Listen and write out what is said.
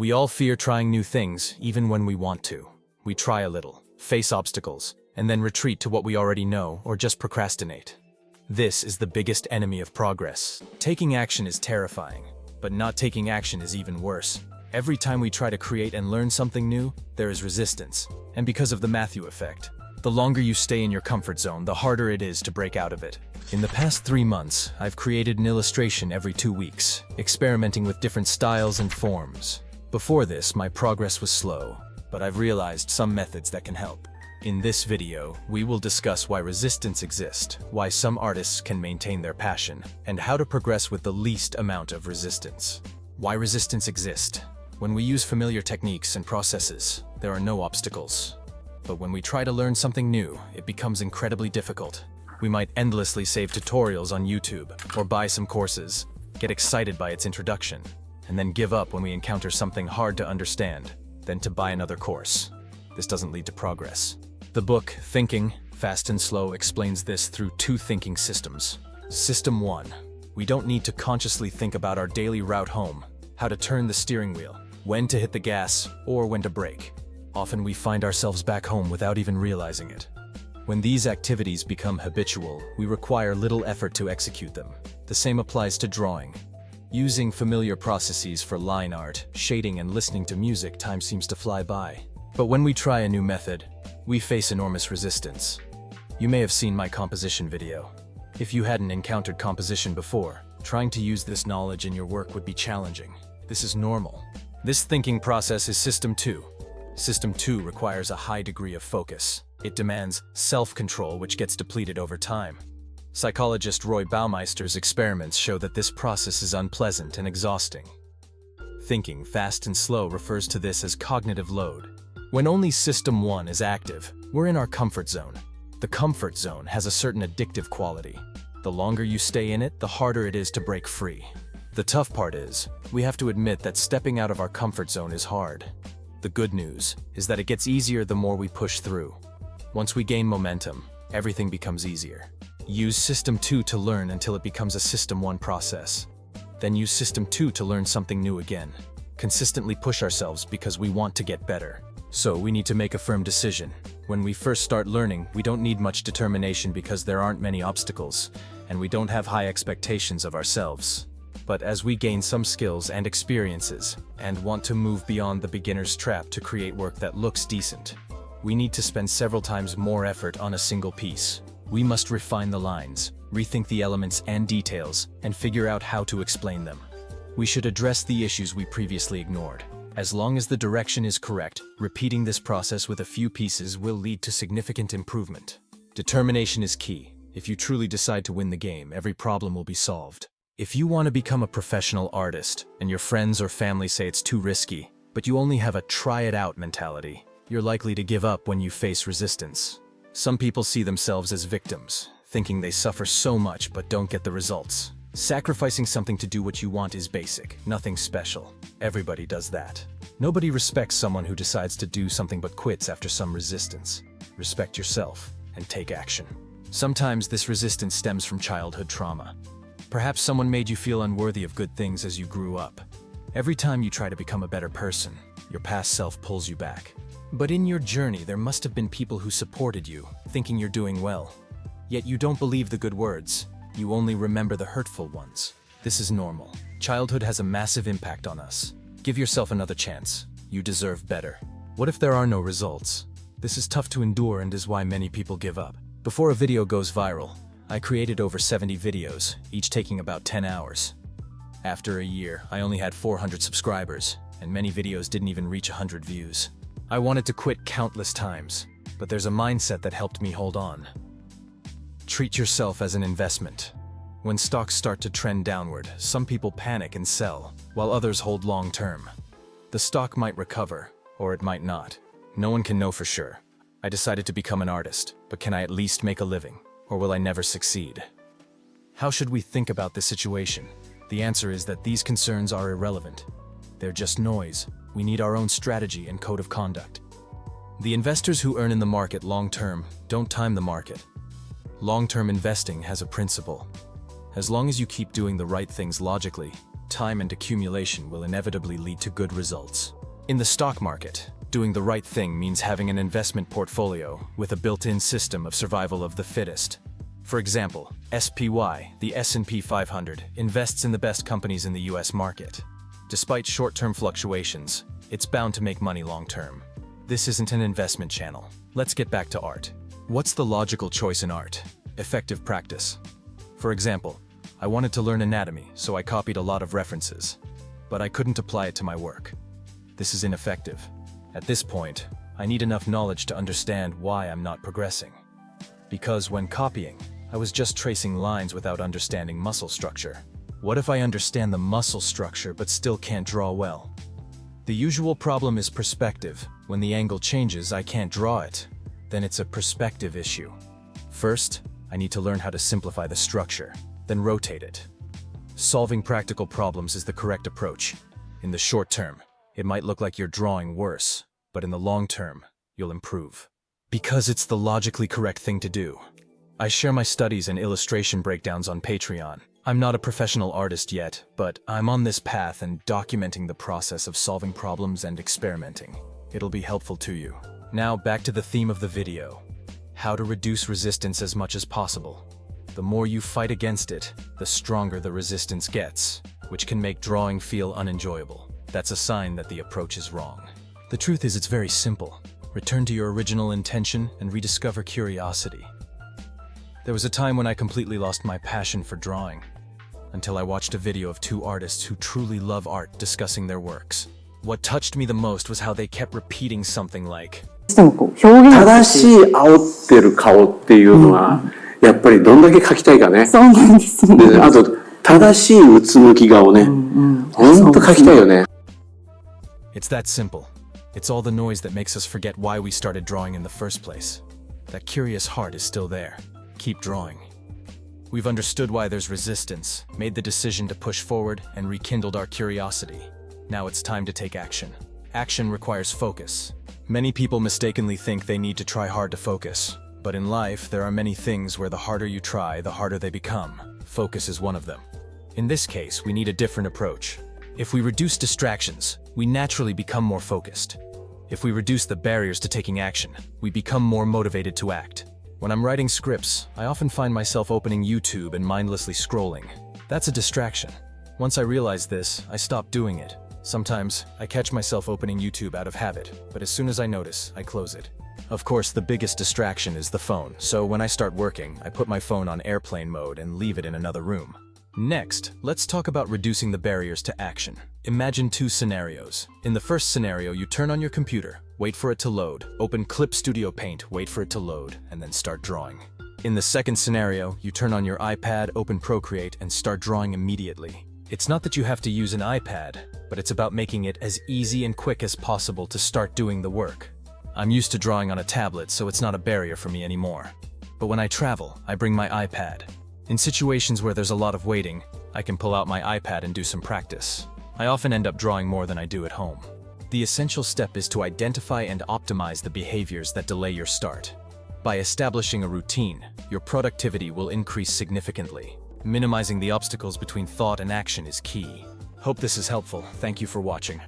We all fear trying new things, even when we want to. We try a little, face obstacles, and then retreat to what we already know or just procrastinate. This is the biggest enemy of progress. Taking action is terrifying, but not taking action is even worse. Every time we try to create and learn something new, there is resistance. And because of the Matthew effect, the longer you stay in your comfort zone, the harder it is to break out of it. In the past 3 months, I've created an illustration every 2 weeks, experimenting with different styles and forms. Before this, my progress was slow, but I've realized some methods that can help. In this video, we will discuss why resistance exists, why some artists can maintain their passion, and how to progress with the least amount of resistance. Why resistance exists. When we use familiar techniques and processes, there are no obstacles. But when we try to learn something new, it becomes incredibly difficult. We might endlessly save tutorials on YouTube, or buy some courses, get excited by its introduction, and then give up when we encounter something hard to understand, then to buy another course. This doesn't lead to progress. The book, Thinking, Fast and Slow, explains this through 2 thinking systems. System 1. We don't need to consciously think about our daily route home, how to turn the steering wheel, when to hit the gas, or when to brake. Often we find ourselves back home without even realizing it. When these activities become habitual, we require little effort to execute them. The same applies to drawing. Using familiar processes for line art, shading, and listening to music, time seems to fly by. But when we try a new method, we face enormous resistance. You may have seen my composition video. If you hadn't encountered composition before, trying to use this knowledge in your work would be challenging. This is normal. This thinking process is System 2. System 2 requires a high degree of focus. It demands self-control, which gets depleted over time. Psychologist Roy Baumeister's experiments show that this process is unpleasant and exhausting. Thinking fast and slow refers to this as cognitive load. When only System 1 is active, we're in our comfort zone. The comfort zone has a certain addictive quality. The longer you stay in it, the harder it is to break free. The tough part is, we have to admit that stepping out of our comfort zone is hard. The good news is that it gets easier the more we push through. Once we gain momentum, everything becomes easier. Use System 2 to learn until it becomes a System 1 process. Then use System 2 to learn something new again. Consistently push ourselves because we want to get better. So we need to make a firm decision. When we first start learning, we don't need much determination because there aren't many obstacles, and we don't have high expectations of ourselves. But as we gain some skills and experiences, and want to move beyond the beginner's trap to create work that looks decent, we need to spend several times more effort on a single piece. We must refine the lines, rethink the elements and details, and figure out how to explain them. We should address the issues we previously ignored. As long as the direction is correct, repeating this process with a few pieces will lead to significant improvement. Determination is key. If you truly decide to win the game, every problem will be solved. If you want to become a professional artist, and your friends or family say it's too risky, but you only have a try-it-out mentality, you're likely to give up when you face resistance. Some people see themselves as victims, thinking they suffer so much but don't get the results. Sacrificing something to do what you want is basic, nothing special. Everybody does that. Nobody respects someone who decides to do something but quits after some resistance. Respect yourself and take action. Sometimes this resistance stems from childhood trauma. Perhaps someone made you feel unworthy of good things as you grew up. Every time you try to become a better person, your past self pulls you back. But in your journey, there must have been people who supported you, thinking you're doing well. Yet you don't believe the good words. You only remember the hurtful ones. This is normal. Childhood has a massive impact on us. Give yourself another chance. You deserve better. What if there are no results? This is tough to endure and is why many people give up. Before a video goes viral, I created over 70 videos, each taking about 10 hours. After a year, I only had 400 subscribers, and many videos didn't even reach 100 views. I wanted to quit countless times, but there's a mindset that helped me hold on. Treat yourself as an investment. When stocks start to trend downward, some people panic and sell, while others hold long term. The stock might recover, or it might not. No one can know for sure. I decided to become an artist, but can I at least make a living? Or will I never succeed? How should we think about this situation? The answer is that these concerns are irrelevant. They're just noise. We need our own strategy and code of conduct. The investors who earn in the market long-term don't time the market. Long-term investing has a principle. As long as you keep doing the right things logically, time and accumulation will inevitably lead to good results. In the stock market, doing the right thing means having an investment portfolio with a built-in system of survival of the fittest. For example, SPY, the S&P 500, invests in the best companies in the US market. Despite short-term fluctuations, it's bound to make money long-term. This isn't an investment channel. Let's get back to art. What's the logical choice in art? Effective practice. For example, I wanted to learn anatomy, so I copied a lot of references. But I couldn't apply it to my work. This is ineffective. At this point, I need enough knowledge to understand why I'm not progressing. Because when copying, I was just tracing lines without understanding muscle structure. What if I understand the muscle structure but still can't draw well? The usual problem is perspective. When the angle changes, I can't draw it. Then it's a perspective issue. First, I need to learn how to simplify the structure, then rotate it. Solving practical problems is the correct approach. In the short term, it might look like you're drawing worse, but in the long term, you'll improve. Because it's the logically correct thing to do. I share my studies and illustration breakdowns on Patreon. I'm not a professional artist yet, but I'm on this path and documenting the process of solving problems and experimenting. It'll be helpful to you. Now back to the theme of the video. How to reduce resistance as much as possible. The more you fight against it, the stronger the resistance gets, which can make drawing feel unenjoyable. That's a sign that the approach is wrong. The truth is, it's very simple. Return to your original intention and rediscover curiosity. There was a time when I completely lost my passion for drawing, until I watched a video of two artists who truly love art discussing their works. What touched me the most was how they kept repeating something like, してもこう表現正しい煽ってる顔っていうのは、やっぱりどんだけ描きたいかね。そうなんですよね。で、あと、正しいうつむき顔ね。ほんと描きたいよね。It's that simple. It's all the noise that makes us forget why we started drawing in the first place. That curious heart is still there. Keep drawing. We've understood why there's resistance, made the decision to push forward, and rekindled our curiosity. Now it's time to take action. Action requires focus. Many people mistakenly think they need to try hard to focus. But in life, there are many things where the harder you try, the harder they become. Focus is one of them. In this case, we need a different approach. If we reduce distractions, we naturally become more focused. If we reduce the barriers to taking action, we become more motivated to act. When I'm writing scripts, I often find myself opening YouTube and mindlessly scrolling. That's a distraction. Once I realize this, I stop doing it. Sometimes, I catch myself opening YouTube out of habit, but as soon as I notice, I close it. Of course, the biggest distraction is the phone, so when I start working, I put my phone on airplane mode and leave it in another room. Next, let's talk about reducing the barriers to action. Imagine two scenarios. In the first scenario, you turn on your computer, wait for it to load, open Clip Studio Paint, wait for it to load, and then start drawing. In the second scenario, you turn on your iPad, open Procreate, and start drawing immediately. It's not that you have to use an iPad, but it's about making it as easy and quick as possible to start doing the work. I'm used to drawing on a tablet, so it's not a barrier for me anymore. But when I travel, I bring my iPad. In situations where there's a lot of waiting, I can pull out my iPad and do some practice. I often end up drawing more than I do at home. The essential step is to identify and optimize the behaviors that delay your start. By establishing a routine, your productivity will increase significantly. Minimizing the obstacles between thought and action is key. Hope this is helpful. Thank you for watching.